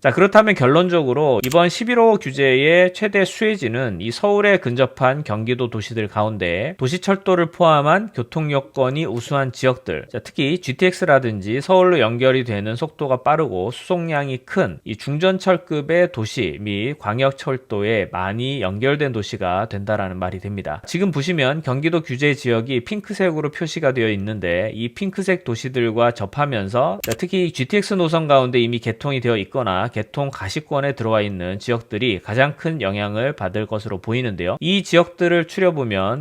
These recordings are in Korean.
자, 그렇다면 결론적으로 이번 11호 규제의 최대 수혜지는 이 서울에 근접한 경기도 도시들 가운데 도시철도를 포함한 교통 여건이 우수한 지역들, 자, 특히 GTX라든지 서울로 연결이 되는 속도가 빠르고 수송량이 큰 이 중전철급의 도시 및 광역철도에 많이 연결된 도시가 된다라는 말이 됩니다. 지금 보시면 경기도 규제 지역이 핑크색으로 표시가 되어 있는데 이 핑크색 도시들과 접하면서, 자, 특히 GTX 노선 가운데 이미 개통이 되어 있거나 개통 가시권에 들어와 있는 지역들이 가장 큰 영향을 받을 것으로 보이는데요. 이 지역들을 추려보면,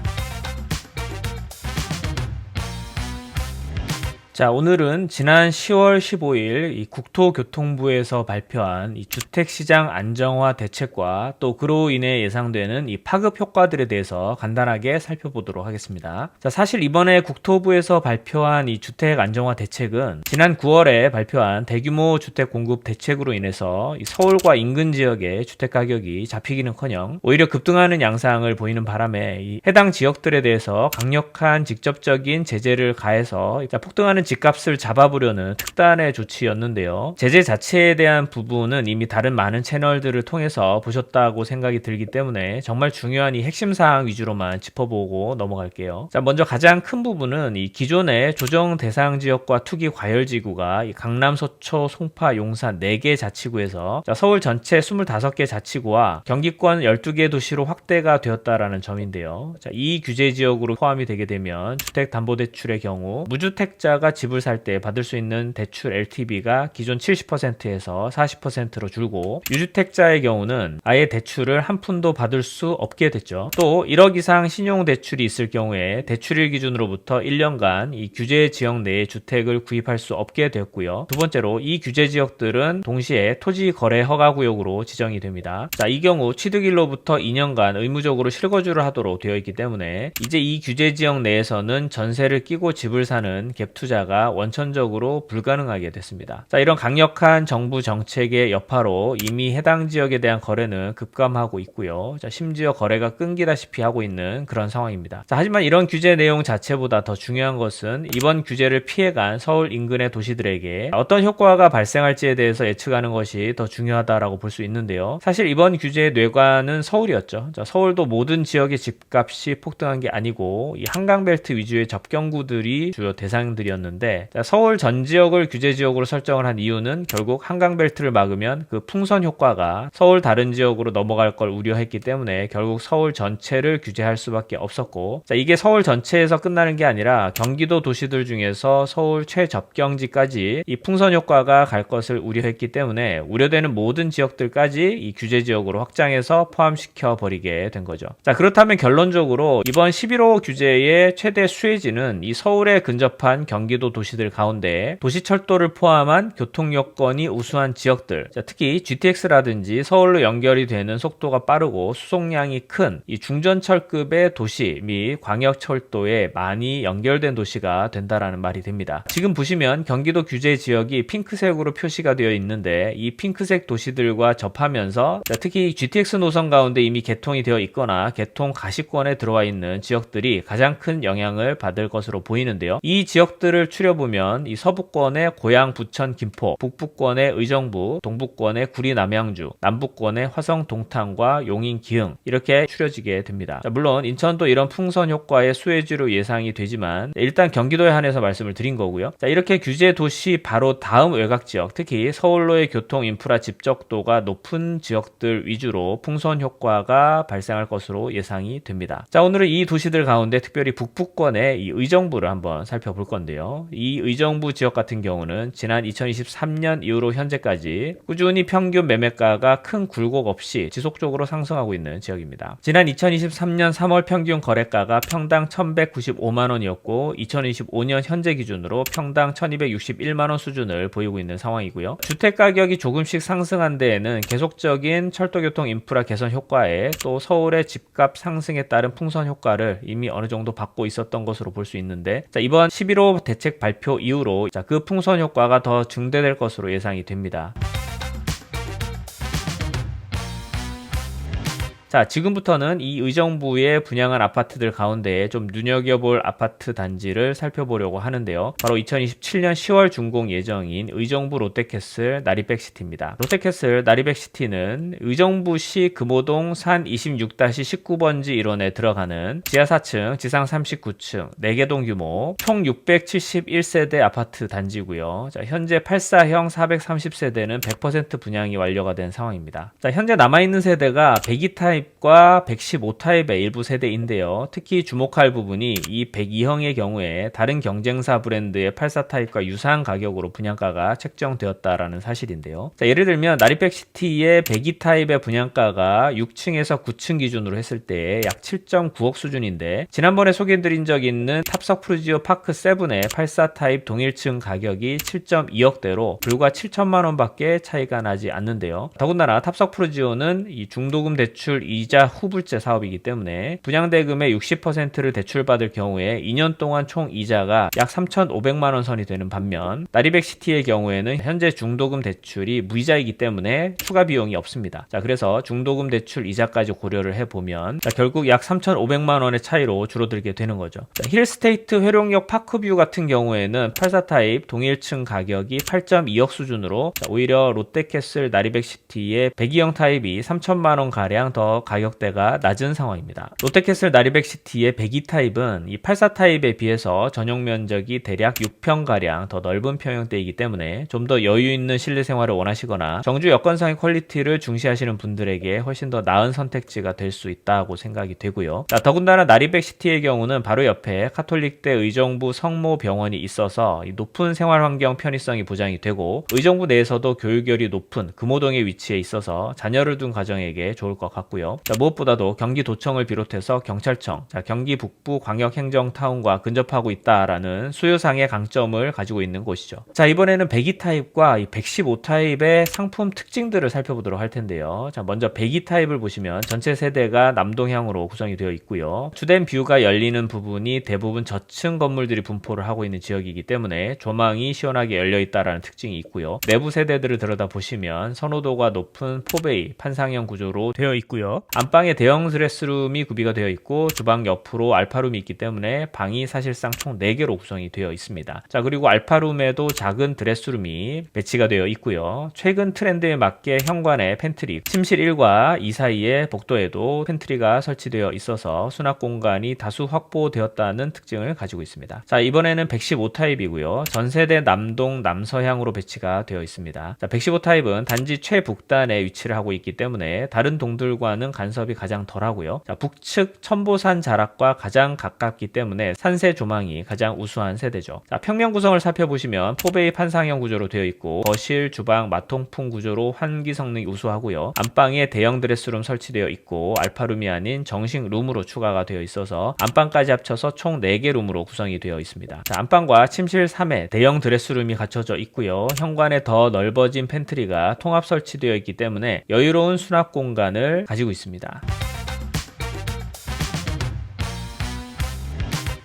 자, 오늘은 지난 10월 15일 이 국토교통부에서 발표한 이 주택시장 안정화 대책과 또 그로 인해 예상되는 이 파급 효과들에 대해서 간단하게 살펴보도록 하겠습니다. 자, 사실 이번에 국토부에서 발표한 이 주택 안정화 대책은 지난 9월에 발표한 대규모 주택 공급 대책으로 인해서 이 서울과 인근 지역의 주택 가격이 잡히기는커녕 오히려 급등하는 양상을 보이는 바람에 이 해당 지역들에 대해서 강력한 직접적인 제재를 가해서 폭등하는 집값을 잡아보려는 특단의 조치였는데요. 제재 자체에 대한 부분은 이미 다른 많은 채널들을 통해서 보셨다고 생각이 들기 때문에 정말 중요한 이 핵심 사항 위주로만 짚어보고 넘어갈게요. 자, 먼저 가장 큰 부분은 이 기존의 조정 대상 지역과 투기 과열지구가 이 강남, 서초, 송파, 용산 4개 자치구에서 서울 전체 25개 자치구와 경기권 12개 도시로 확대가 되었다라는 점인데요. 자, 이 규제 지역으로 포함이 되게 되면 주택담보대출의 경우 무주택자가 집을 살 때 받을 수 있는 대출 LTV가 기존 70%에서 40%로 줄고, 유주택자의 경우는 아예 대출을 한 푼도 받을 수 없게 됐죠. 또 1억 이상 신용대출이 있을 경우에 대출일 기준으로부터 1년간 이 규제 지역 내에 주택을 구입할 수 없게 되었고요. 두 번째로 이 규제 지역들은 동시에 토지 거래 허가 구역으로 지정이 됩니다. 자, 이 경우 취득일로부터 2년간 의무적으로 실거주를 하도록 되어 있기 때문에 이제 이 규제 지역 내에서는 전세를 끼고 집을 사는 갭 투자가 원천적으로 불가능하게 됐습니다. 자, 이런 강력한 정부 정책의 여파로 이미 해당 지역에 대한 거래는 급감하고 있고요. 자, 심지어 거래가 끊기다시피 하고 있는 그런 상황입니다. 자, 하지만 이런 규제 내용 자체보다 더 중요한 것은 이번 규제를 피해간 서울 인근의 도시들에게 어떤 효과가 발생할지에 대해서 예측하는 것이 더 중요하다라고 볼 수 있는데요. 사실 이번 규제의 뇌관은 서울이었죠. 자, 서울도 모든 지역의 집값이 폭등한 게 아니고 이 한강벨트 위주의 접경구들이 주요 대상들이었는데, 자, 서울 전 지역을 규제 지역으로 설정을 한 이유는 결국 한강벨트를 막으면 그 풍선 효과가 서울 다른 지역으로 넘어갈 걸 우려했기 때문에 결국 서울 전체를 규제할 수밖에 없었고, 자, 이게 서울 전체에서 끝나는 게 아니라 경기도 도시들 중에서 서울 최접경지까지 이 풍선 효과가 갈 것을 우려했기 때문에 우려되는 모든 지역들까지 이 규제 지역으로 확장해서 포함시켜 버리게 된 거죠. 자, 그렇다면 결론적으로 이번 11호 규제의 최대 수혜지는 이 서울에 근접한 경기도 도시들 가운데 도시철도를 포함한 교통 여건이 우수한 지역들, 자, 특히 GTX라든지 서울로 연결이 되는 속도가 빠르고 수송량이 큰 이 중전철급의 도시 및 광역철도에 많이 연결된 도시가 된다라는 말이 됩니다. 지금 보시면 경기도 규제 지역이 핑크색으로 표시가 되어 있는데 이 핑크색 도시들과 접하면서, 자, 특히 GTX 노선 가운데 이미 개통이 되어 있거나 개통 가시권에 들어와 있는 지역들이 가장 큰 영향을 받을 것으로 보이는데요. 이 지역들을 추려보면 이 서부권의 고양, 부천, 김포, 북부권의 의정부, 동부권의 구리, 남양주, 남부권의 화성, 동탄과 용인, 기흥, 이렇게 추려지게 됩니다. 자, 물론 인천도 이런 풍선 효과의 수혜지로 예상이 되지만 일단 경기도에 한해서 말씀을 드린 거고요. 자, 이렇게 규제 도시 바로 다음 외곽 지역, 특히 서울로의 교통 인프라 집적도가 높은 지역들 위주로 풍선 효과가 발생할 것으로 예상이 됩니다. 자, 오늘은 이 도시들 가운데 특별히 북부권의 이 의정부를 한번 살펴볼 건데요. 이 의정부 지역 같은 경우는 지난 2023년 이후로 현재까지 꾸준히 평균 매매가가 큰 굴곡 없이 지속적으로 상승하고 있는 지역입니다. 지난 2023년 3월 평균 거래가가 평당 1,195만원이었고 2025년 현재 기준으로 평당 1,261만원 수준을 보이고 있는 상황이고요. 주택가격이 조금씩 상승한 데에는 계속적인 철도교통 인프라 개선 효과에 또 서울의 집값 상승에 따른 풍선 효과를 이미 어느 정도 받고 있었던 것으로 볼 수 있는데, 자, 이번 11호 대책 발표 이후로 그 풍선 효과가 더 증대될 것으로 예상이 됩니다. 자, 지금부터는 이 의정부에 분양한 아파트들 가운데 좀 눈여겨볼 아파트 단지를 살펴보려고 하는데요. 바로 2027년 10월 준공 예정인 의정부 롯데캐슬 나리백시티입니다. 롯데캐슬 나리백시티는 의정부시 금호동 산 26-19번지 일원에 들어가는 지하 4층, 지상 39층, 4개동 규모, 총 671세대 아파트 단지고요. 자, 현재 84형 430세대는 100% 분양이 완료가 된 상황입니다. 자, 현재 남아있는 세대가 102타입과 115타입의 일부 세대인데요. 특히 주목할 부분이 이 102형의 경우에 다른 경쟁사 브랜드의 84타입과 유사한 가격으로 분양가가 책정되었다라는 사실인데요. 자, 예를 들면 나리백시티의 102타입의 분양가가 6층에서 9층 기준으로 했을 때 약 7.9억 수준인데, 지난번에 소개해드린 적 있는 탑석 프루지오 파크 7의 84타입 동일층 가격이 7.2억대로 불과 7천만 원밖에 차이가 나지 않는데요. 더군다나 탑석 프루지오는 이 중도금 대출 이자 후불제 사업이기 때문에 분양대금의 60%를 대출받을 경우에 2년 동안 총 이자가 약 3,500만 원 선이 되는 반면, 나리백시티의 경우에는 현재 중도금 대출이 무이자이기 때문에 추가 비용이 없습니다. 자, 그래서 중도금 대출 이자까지 고려를 해보면 결국 약 3,500만 원의 차이로 줄어들게 되는 거죠. 자, 힐스테이트 회룡역 파크뷰 같은 경우에는 84타입 동일층 가격이 8.2억 수준으로, 오히려 롯데캐슬 나리백시티의 102형 타입이 3천만 원 가량 더 가격대가 낮은 상황입니다. 롯데캐슬 나리백시티의 102타입은 이 84타입에 비해서 전용 면적이 대략 6평 가량 더 넓은 평형대이기 때문에 좀 더 여유 있는 실내 생활을 원하시거나 정주 여건상의 퀄리티를 중시하시는 분들에게 훨씬 더 나은 선택지가 될 수 있다고 생각이 되고요. 자, 더군다나 나리백시티의 경우는 바로 옆에 카톨릭대 의정부 성모병원이 있어서 이 높은 생활환경 편의성이 보장이 되고, 의정부 내에서도 교육열이 높은 금호동에 위치해 있어서 자녀를 둔 가정에게 좋을 것 같고요. 자, 무엇보다도 경기도청을 비롯해서 경찰청, 경기 북부 광역행정타운과 근접하고 있다라는 수요상의 강점을 가지고 있는 곳이죠. 자, 이번에는 102타입과 이 115타입의 상품 특징들을 살펴보도록 할 텐데요. 자, 먼저 102타입을 보시면 전체 세대가 남동향으로 구성이 되어 있고요. 주된 뷰가 열리는 부분이 대부분 저층 건물들이 분포를 하고 있는 지역이기 때문에 조망이 시원하게 열려 있다라는 특징이 있고요. 내부 세대들을 들여다보시면 선호도가 높은 포베이 판상형 구조로 되어 있고요. 안방에 대형 드레스룸이 구비가 되어 있고, 주방 옆으로 알파룸이 있기 때문에 방이 사실상 총 4개로 구성이 되어 있습니다. 자, 그리고 알파룸에도 작은 드레스룸이 배치가 되어 있고요. 최근 트렌드에 맞게 현관에 팬트리, 침실 1과 2 사이에 복도에도 팬트리가 설치되어 있어서 수납 공간이 다수 확보되었다는 특징을 가지고 있습니다. 자, 이번에는 115타입이고요. 전세대 남동 남서향으로 배치가 되어 있습니다. 자, 115타입은 단지 최북단에 위치를 하고 있기 때문에 다른 동들과는 간섭이 가장 덜하고요. 자, 북측 천보산 자락과 가장 가깝기 때문에 산세 조망이 가장 우수한 세대죠. 자, 평면 구성을 살펴보시면 포베이 판상형 구조로 되어 있고, 거실, 주방, 마통풍 구조로 환기 성능이 우수하고요. 안방에 대형 드레스룸 설치되어 있고, 알파룸이 아닌 정식 룸으로 추가가 되어 있어서 안방까지 합쳐서 총 4개 룸으로 구성이 되어 있습니다. 자, 안방과 침실 3회 대형 드레스룸이 갖춰져 있고요. 현관에 더 넓어진 팬트리가 통합 설치되어 있기 때문에 여유로운 수납 공간을 가지고 있습니다.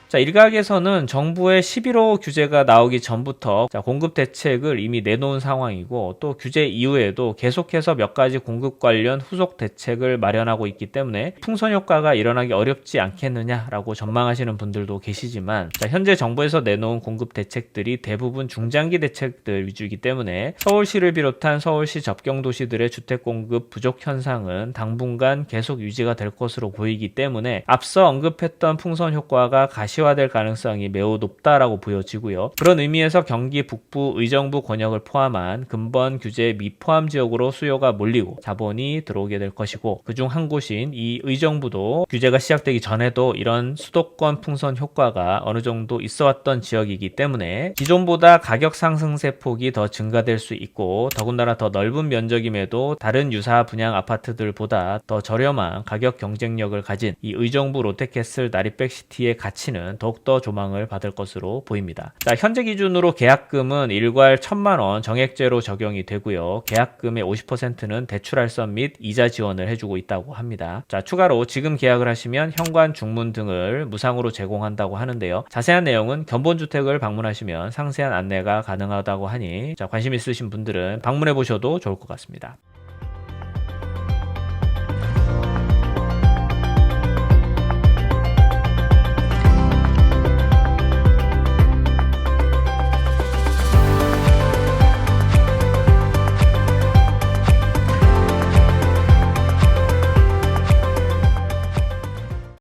자, 일각에서는 정부의 11호 규제가 나오기 전부터 공급 대책을 이미 내놓은 상황이고, 또 규제 이후에도 계속해서 몇 가지 공급 관련 후속 대책을 마련하고 있기 때문에 풍선 효과가 일어나기 어렵지 않겠느냐라고 전망하시는 분들도 계시지만, 현재 정부에서 내놓은 공급 대책들이 대부분 중장기 대책들 위주이기 때문에 서울시를 비롯한 서울시 접경 도시들의 주택 공급 부족 현상은 당분간 계속 유지가 될 것으로 보이기 때문에 앞서 언급했던 풍선 효과가 가시화될 가능성이 매우 높다라고 보여지고요. 그런 의미에서 경기 북부 의정부 권역을 포함한 근본 규제 미포함 지역으로 수요가 몰리고 자본이 들어오게 될 것이고, 그중 한 곳인 이 의정부도 규제가 시작되기 전에도 이런 수도권 풍선 효과가 어느 정도 있어왔던 지역이기 때문에 기존보다 가격 상승세 폭이 더 증가될 수 있고, 더군다나 더 넓은 면적임에도 다른 유사 분양 아파트들보다 더 저렴한 가격 경쟁력을 가진 이 의정부 롯데캐슬 나리백시티의 가치는 더욱더 조망을 받을 것으로 보입니다. 자, 현재 기준으로 계약금은 일괄 1,000만 원 정액제로 적용이 되고요. 계약금의 50%는 대출할선 및 이자 지원을 해주고 있다고 합니다. 자, 추가로 지금 계약을 하시면 현관 중문 등을 무상으로 제공한다고 하는데요. 자세한 내용은 견본주택을 방문하시면 상세한 안내가 가능하다고 하니, 자, 관심 있으신 분들은 방문해 보셔도 좋을 것 같습니다.